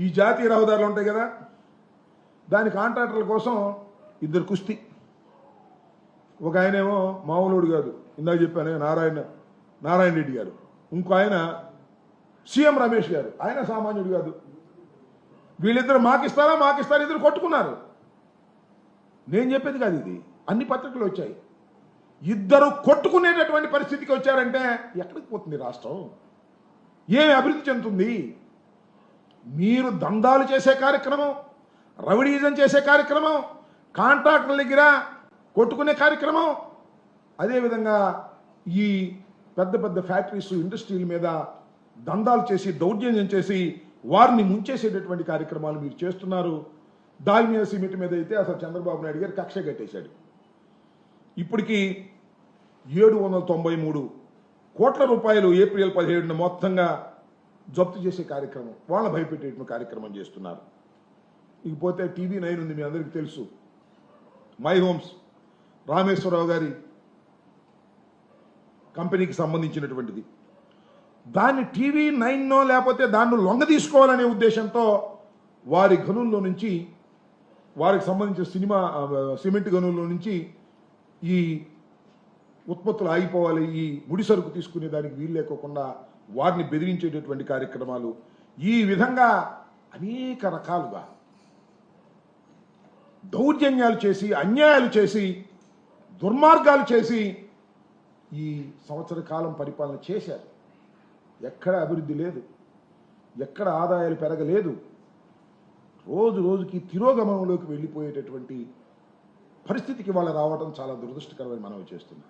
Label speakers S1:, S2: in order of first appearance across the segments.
S1: ఈ జాతీయ రహదారులు ఉంటాయి కదా, దాని కాంట్రాక్టర్ల కోసం ఇద్దరు కుస్తీ. ఒక ఆయనేమో మామూలుడు కాదు, ఇందాక చెప్పాను నారాయణ రెడ్డి గారు. ఇంకో ఆయన సీఎం రమేష్ గారు, ఆయన సామాన్యుడు కాదు. వీళ్ళిద్దరు మాకిస్తారా ఇద్దరు కొట్టుకున్నారు. నేను చెప్పేది కాదు, ఇది అన్ని పత్రికలు వచ్చాయి. ఇద్దరు కొట్టుకునేటటువంటి పరిస్థితికి వచ్చారంటే ఎక్కడికి పోతుంది రాష్ట్రం? ఏమి అభివృద్ధి చెందుతుంది? మీరు దందాలు చేసే కార్యక్రమం, రౌడీజం చేసే కార్యక్రమం, కాంట్రాక్టర్ల దగ్గర కొట్టుకునే కార్యక్రమం, అదేవిధంగా ఈ పెద్ద పెద్ద ఫ్యాక్టరీస్ ఇండస్ట్రీల మీద దందాలు చేసి దౌర్జన్యం చేసి వారిని ముంచేసేటటువంటి కార్యక్రమాలు మీరు చేస్తున్నారు. దాల్మియా సిమెంట్ మీద అయితే అసలు చంద్రబాబు నాయుడు గారు కక్ష కట్టేశాడు. ఇప్పటికీ 793 కోట్ల రూపాయలు ఏప్రిల్ 17న మొత్తంగా జప్తు చేసే కార్యక్రమం, వాళ్ళ భయపెట్టేటువంటి కార్యక్రమం చేస్తున్నారు. ఇకపోతే TV9 ఉంది, మీ అందరికీ తెలుసు, మై హోమ్స్ రామేశ్వరరావు గారి కంపెనీకి సంబంధించినటువంటిది. దాన్ని TV9నో లేకపోతే దాన్ని లొంగ తీసుకోవాలనే ఉద్దేశంతో వారి గనుల్లో నుంచి, వారికి సంబంధించిన సిమెంట్ గనుల్లో నుంచి ఈ ఉత్పత్తులు ఆగిపోవాలి, ఈ ముడి సరుకు తీసుకునే దానికి వీలు లేకోకుండా వారిని బెదిరించేటటువంటి కార్యక్రమాలు, ఈ విధంగా అనేక రకాలుగా దౌర్జన్యాలు చేసి, అన్యాయాలు చేసి, దుర్మార్గాలు చేసి ఈ సంవత్సర కాలం పరిపాలన చేశారు. ఎక్కడ అభివృద్ధి లేదు, ఎక్కడ ఆదాయాలు పెరగలేదు. రోజు రోజుకి తిరోగమనంలోకి వెళ్ళిపోయేటటువంటి పరిస్థితికి వాళ్ళు రావడం చాలా దురదృష్టకరమని మనవి చేస్తున్నాం.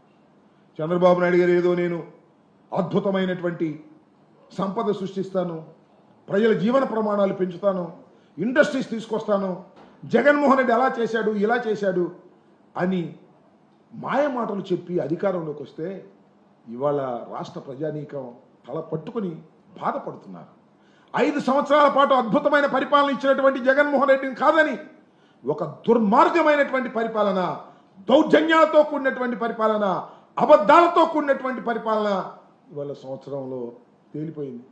S1: చంద్రబాబు నాయుడు గారు ఏదో నేను అద్భుతమైనటువంటి సంపద సృష్టిస్తాను, ప్రజల జీవన ప్రమాణాలు పెంచుతాను, ఇండస్ట్రీస్ తీసుకొస్తాను, జగన్మోహన్ రెడ్డి అలా చేశాడు ఇలా చేశాడు అని మాయమాటలు చెప్పి అధికారంలోకి వస్తే ఇవాళ రాష్ట్ర ప్రజానీకం తల పట్టుకుని బాధపడుతున్నారు. 5 సంవత్సరాల పాటు అద్భుతమైన పరిపాలన ఇచ్చినటువంటి జగన్మోహన్ రెడ్డిని కాదని ఒక దుర్మార్గమైనటువంటి పరిపాలన, దౌర్జన్యాలతో కూడినటువంటి పరిపాలన, అబద్ధాలతో కూడినటువంటి పరిపాలన ఇవాళ సంవత్సరంలో తేలిపోయింది.